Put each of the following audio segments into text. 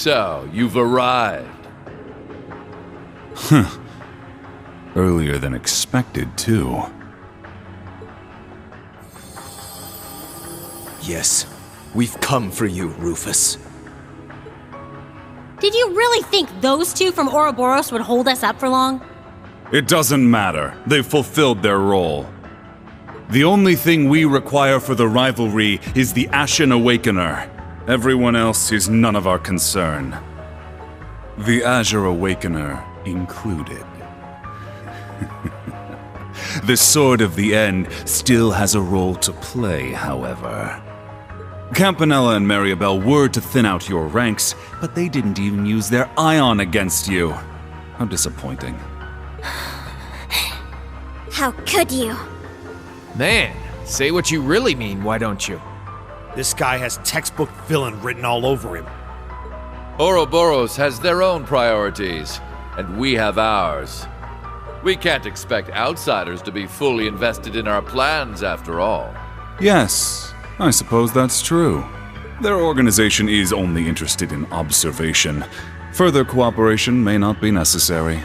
So, you've arrived. Earlier than expected, too. Yes, we've come for you, Rufus. Did you really think those two from Ouroboros would hold us up for long? It doesn't matter. They've fulfilled their role. The only thing we require for the rivalry is the Ashen Awakener. Everyone else is none of our concern. The Azure Awakener included. The Sword of the End still has a role to play, however. Campanella and Maribel were to thin out your ranks, but they didn't even use their ion against you. How disappointing. How could you? Man, say what you really mean, why don't you? This guy has textbook villain written all over him. Ouroboros has their own priorities, and we have ours. We can't expect outsiders to be fully invested in our plans, after all. Yes, I suppose that's true. Their organization is only interested in observation. Further cooperation may not be necessary.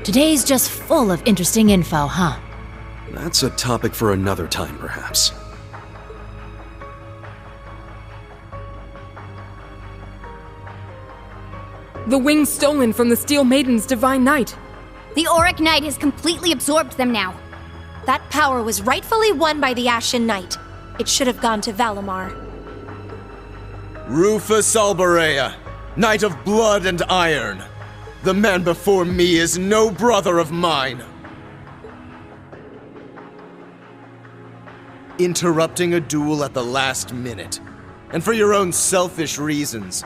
Today's just full of interesting info, huh? That's a topic for another time, perhaps. The wings stolen from the Steel Maiden's Divine Knight. The Auric Knight has completely absorbed them now. That power was rightfully won by the Ashen Knight. It should have gone to Valimar. Rufus Alberich, Knight of Blood and Iron. The man before me is no brother of mine. Interrupting a duel at the last minute, and for your own selfish reasons.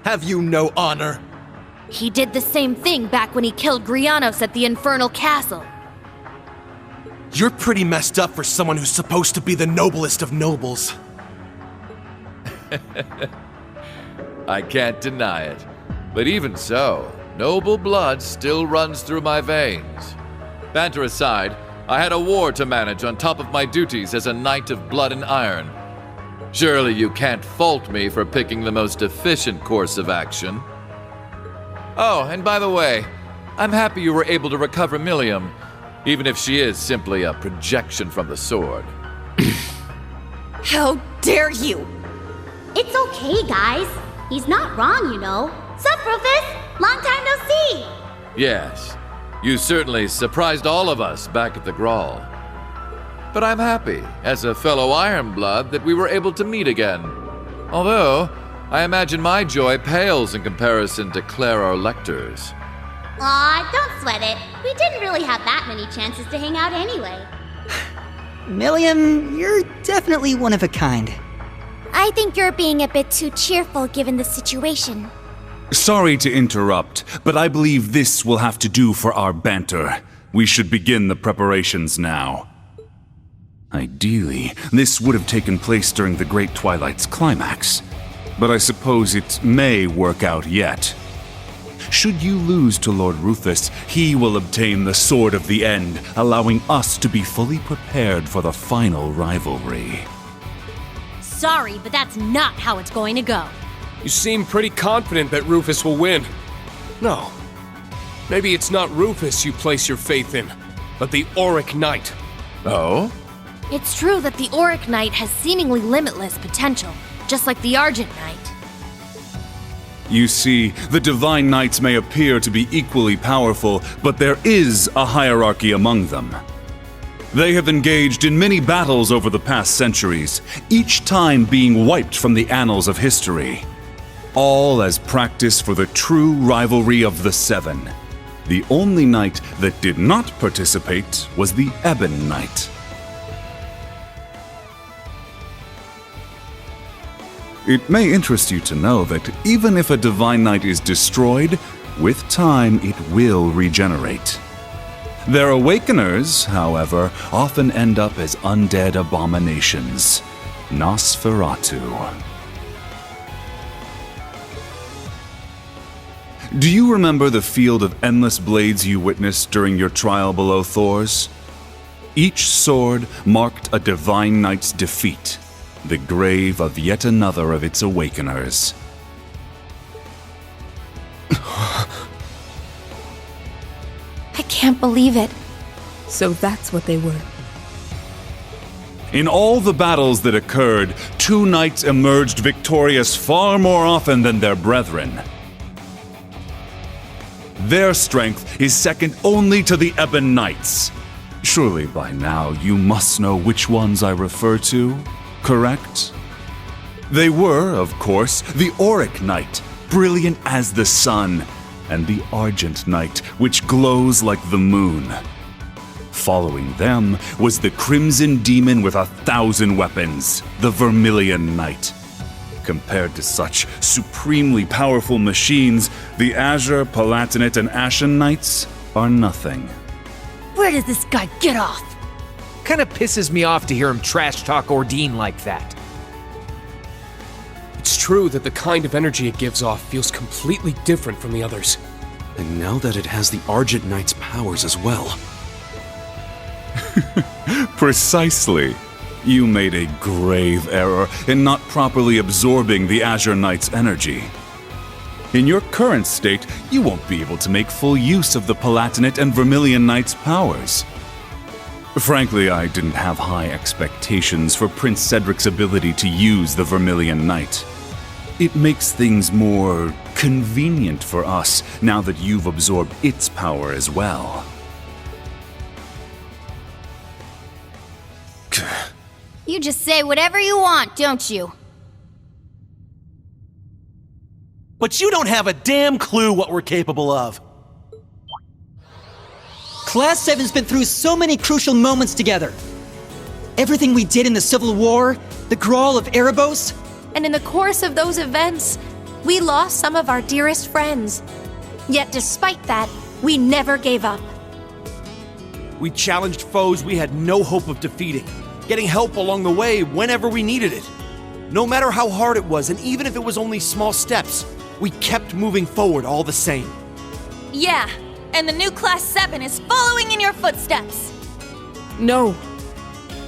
Have you no honor? He did the same thing back when he killed Grianos at the Infernal Castle. You're pretty messed up for someone who's supposed to be the noblest of nobles. I can't deny it. But even so, noble blood still runs through my veins. Banter aside, I had a war to manage on top of my duties as a Knight of Blood and Iron. Surely you can't fault me for picking the most efficient course of action. Oh, and by the way, I'm happy you were able to recover Milliam, even if she is simply a projection from the sword. How dare you! It's okay, guys. He's not wrong, you know. Sup, Rufus? Long time no see! Yes, you certainly surprised all of us back at the Grawl. But I'm happy, as a fellow Ironblood, that we were able to meet again. Although, I imagine my joy pales in comparison to Clara Lecter's. Aw, don't sweat it. We didn't really have that many chances to hang out anyway. Milliam, you're definitely one of a kind. I think you're being a bit too cheerful given the situation. Sorry to interrupt, but I believe this will have to do for our banter. We should begin the preparations now. Ideally, this would have taken place during the Great Twilight's climax, but I suppose it may work out yet. Should you lose to Lord Rufus, he will obtain the Sword of the End, allowing us to be fully prepared for the final rivalry. Sorry, but that's not how it's going to go. You seem pretty confident that Rufus will win. No. Maybe it's not Rufus you place your faith in, but the Auric Knight. Oh? It's true that the Auric Knight has seemingly limitless potential, just like the Argent Knight. You see, the Divine Knights may appear to be equally powerful, but there is a hierarchy among them. They have engaged in many battles over the past centuries, each time being wiped from the annals of history. All as practice for the true rivalry of the Seven. The only knight that did not participate was the Ebon Knight. It may interest you to know that even if a Divine Knight is destroyed, with time it will regenerate. Their awakeners, however, often end up as undead abominations. Nosferatu. Do you remember the field of endless blades you witnessed during your trial below Thor's? Each sword marked a Divine Knight's defeat, the grave of yet another of its awakeners. can't believe it. So that's what they were. In all the battles that occurred, two knights emerged victorious far more often than their brethren. Their strength is second only to the Ebon Knights. Surely by now you must know which ones I refer to, correct? They were, of course, the Auric Knight, brilliant as the sun, and the Argent Knight, which glows like the moon. Following them was the Crimson Demon with 1,000 weapons, the Vermilion Knight. Compared to such supremely powerful machines, the Azure, Palatinate, and Ashen Knights are nothing. Where does this guy get off? Kinda pisses me off to hear him trash talk Ordine like that. It's true that the kind of energy it gives off feels completely different from the others. And now that it has the Argent Knight's powers as well. Precisely. You made a grave error in not properly absorbing the Azure Knight's energy. In your current state, you won't be able to make full use of the Palatinate and Vermilion Knight's powers. Frankly, I didn't have high expectations for Prince Cedric's ability to use the Vermilion Knight. It makes things more convenient for us now that you've absorbed its power as well. You just say whatever you want, don't you? But you don't have a damn clue what we're capable of. Class 7's been through so many crucial moments together. Everything we did in the Civil War, the Grawl of Erebos. And in the course of those events, we lost some of our dearest friends. Yet despite that, we never gave up. We challenged foes we had no hope of defeating, getting help along the way whenever we needed it. No matter how hard it was, and even if it was only small steps, we kept moving forward all the same. Yeah, and the new Class 7 is following in your footsteps. No.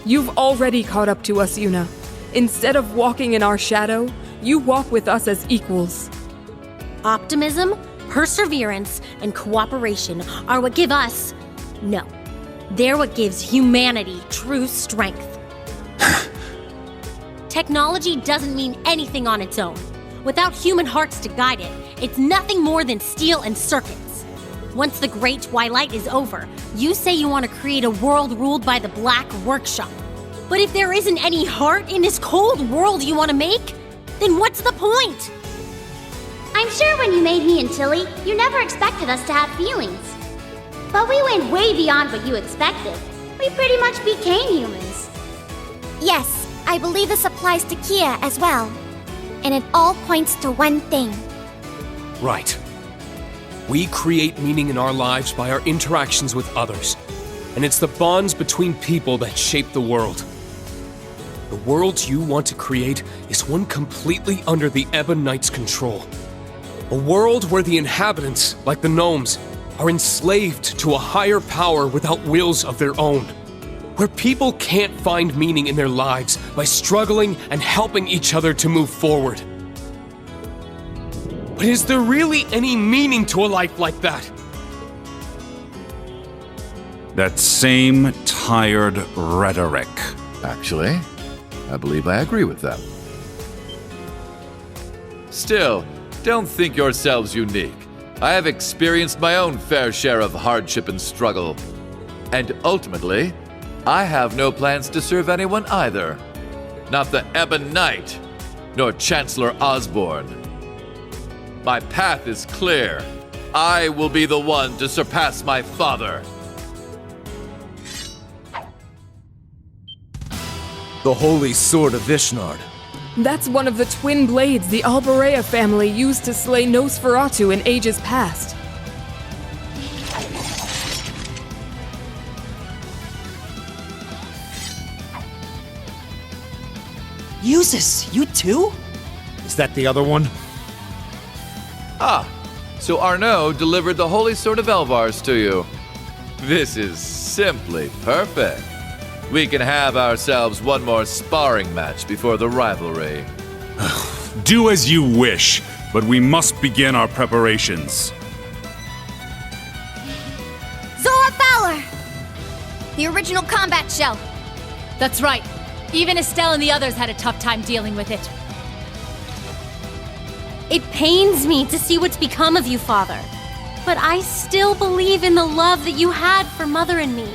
You've already caught up to us, Yuna. Instead of walking in our shadow, you walk with us as equals. Optimism, perseverance, and cooperation are what give us... No. They're what gives humanity true strength. Technology doesn't mean anything on its own. Without human hearts to guide it, it's nothing more than steel and circuits. Once the Great Twilight is over, you say you want to create a world ruled by the Black Workshop. But if there isn't any heart in this cold world you want to make, then what's the point? I'm sure when you made me and Tilly, you never expected us to have feelings. But we went way beyond what you expected. We pretty much became humans. Yes, I believe this applies to Kia as well. And it all points to one thing. Right. We create meaning in our lives by our interactions with others. And it's the bonds between people that shape the world. The world you want to create is one completely under the Ebon Knight's control. A world where the inhabitants, like the gnomes, are enslaved to a higher power without wills of their own. Where people can't find meaning in their lives by struggling and helping each other to move forward. But is there really any meaning to a life like that? That same tired rhetoric. Actually, I believe I agree with them. Still, don't think yourselves unique. I have experienced my own fair share of hardship and struggle. And ultimately, I have no plans to serve anyone either. Not the Ebon Knight, nor Chancellor Osborne. My path is clear. I will be the one to surpass my father. The Holy Sword of Vishnard. That's one of the twin blades the Alberich family used to slay Nosferatu in ages past. Usus, you too? Is that the other one? Ah, so Arnaud delivered the Holy Sword of Elvars to you. This is simply perfect. We can have ourselves one more sparring match before the rivalry. Do as you wish, but we must begin our preparations. Zor! more power! The original combat shell. That's right. Even Estelle and the others had a tough time dealing with it. It pains me to see what's become of you, Father. But I still believe in the love that you had for Mother and me.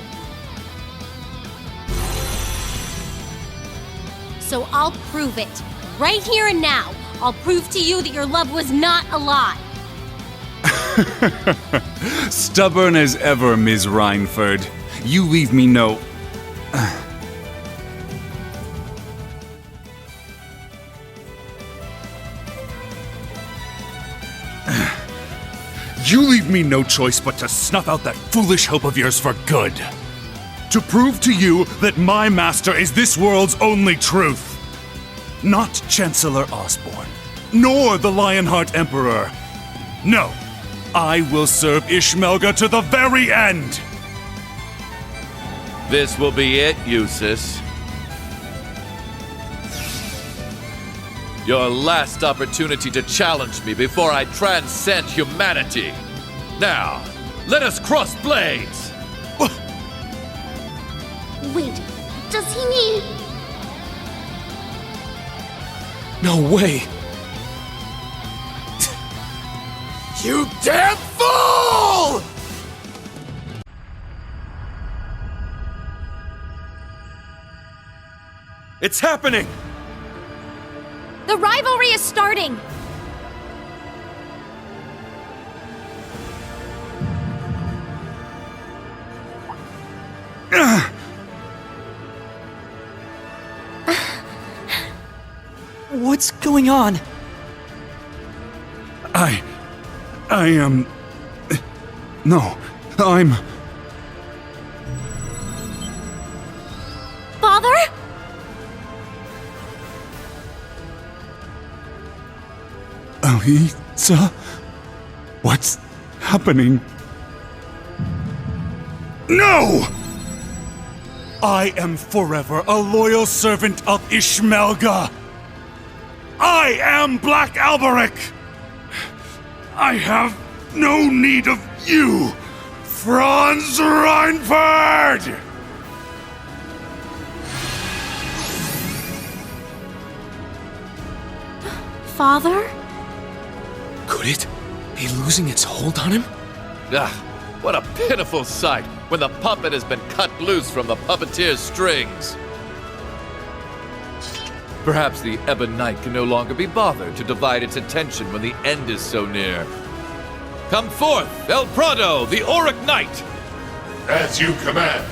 So I'll prove it. Right here and now, I'll prove to you that your love was not a lie. Stubborn as ever, Ms. Reinford. You leave me no... You leave me no choice but to snuff out that foolish hope of yours for good. To prove to you that my master is this world's only truth. Not Chancellor Osborne, nor the Lionheart Emperor. No, I will serve Ishmelga to the very end! This will be it, Eustace. Your last opportunity to challenge me before I transcend humanity. Now, let us cross blades! Wait, does he mean... No way! You damn fool! It's happening! The rivalry is starting! What's going on? I am... No, I'm... Father? Alisa? What's happening? No! I am forever a loyal servant of Ishmelga. I am Black Alberich. I have no need of you, Franz Reinford! Father? Could it be losing its hold on him? Ah, what a pitiful sight when the puppet has been cut loose from the puppeteer's strings. Perhaps the Ebon Knight can no longer be bothered to divide its attention when the end is so near. Come forth, El Prado, the Auric Knight! As you command.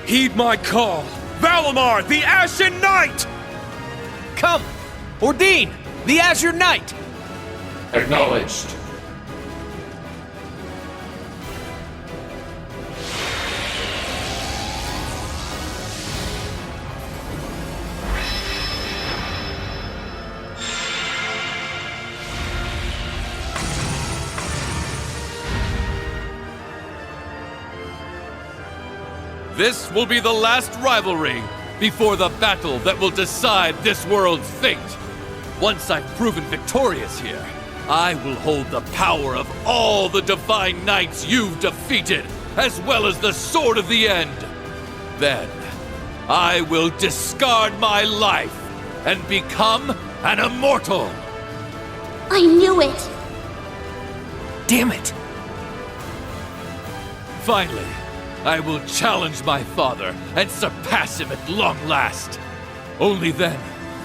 Heed my call! Valimar, the Ashen Knight! Come! Ordine, the Azure Knight! Acknowledged. This will be the last rivalry before the battle that will decide this world's fate. Once I've proven victorious here, I will hold the power of all the Divine Knights you've defeated, as well as the Sword of the End. Then, I will discard my life and become an immortal. I knew it! Damn it! Finally, I will challenge my father and surpass him at long last. Only then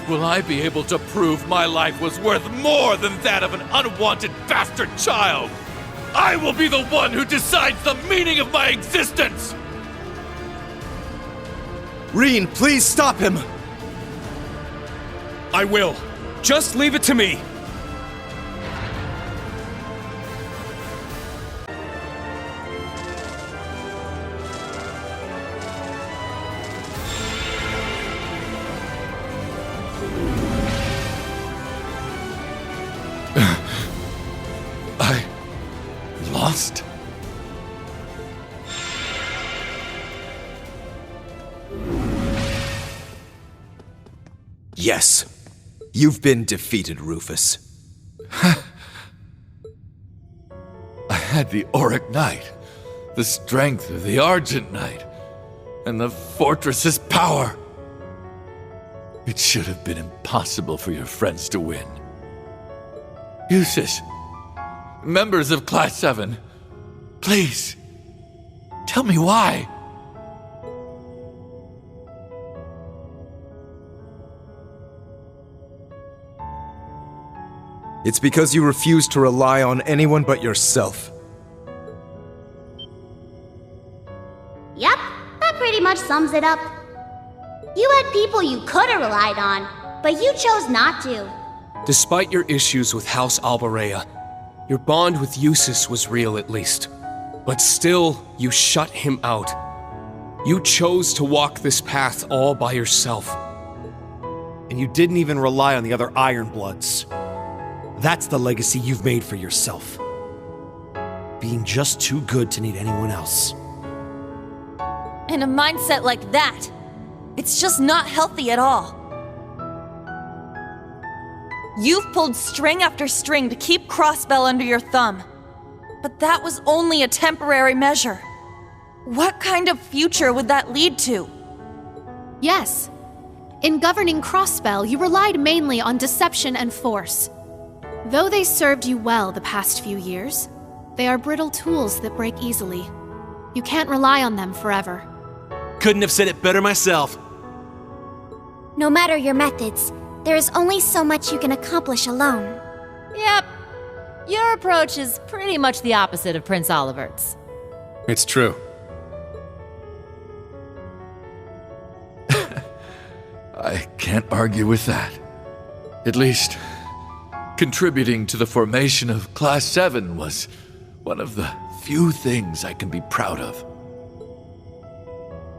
will I be able to prove my life was worth more than that of an unwanted bastard child. I will be the one who decides the meaning of my existence! Reen, please stop him! I will. Just leave it to me. I lost? Yes. You've been defeated, Rufus. I had the Auric Knight, the strength of the Argent Knight, and the fortress's power. It should have been impossible for your friends to win. Eustace, members of Class 7, please, tell me why. It's because you refuse to rely on anyone but yourself. Yep, that pretty much sums it up. You had people you could have relied on, but you chose not to. Despite your issues with House Alberich, your bond with Eustace was real at least. But still, you shut him out. You chose to walk this path all by yourself. And you didn't even rely on the other Ironbloods. That's the legacy you've made for yourself. Being just too good to need anyone else. And a mindset like that, it's just not healthy at all. You've pulled string after string to keep Crossbell under your thumb. But that was only a temporary measure. What kind of future would that lead to? Yes. In governing Crossbell, you relied mainly on deception and force. Though they served you well the past few years, they are brittle tools that break easily. You can't rely on them forever. Couldn't have said it better myself. No matter your methods, there is only so much you can accomplish alone. Yep. Your approach is pretty much the opposite of Prince Olivert's. It's true. I can't argue with that. At least, contributing to the formation of Class 7 was one of the few things I can be proud of.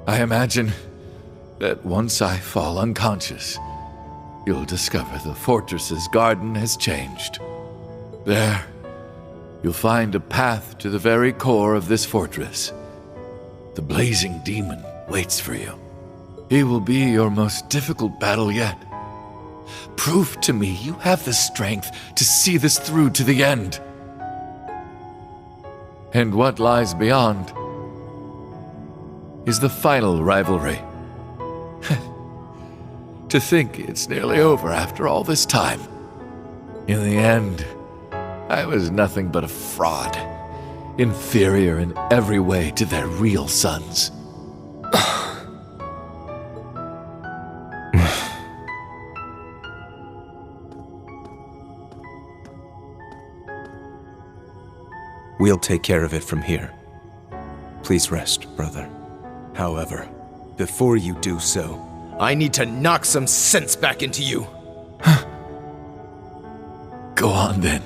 I imagine that once I fall unconscious, you'll discover the fortress's garden has changed. There, you'll find a path to the very core of this fortress. The blazing demon waits for you. He will be your most difficult battle yet. Prove to me you have the strength to see this through to the end. And what lies beyond is the final rivalry. To think it's nearly over after all this time. In the end, I was nothing but a fraud, inferior in every way to their real sons. We'll take care of it from here. Please rest, brother. However, before you do so, I need to knock some sense back into you. Go on then.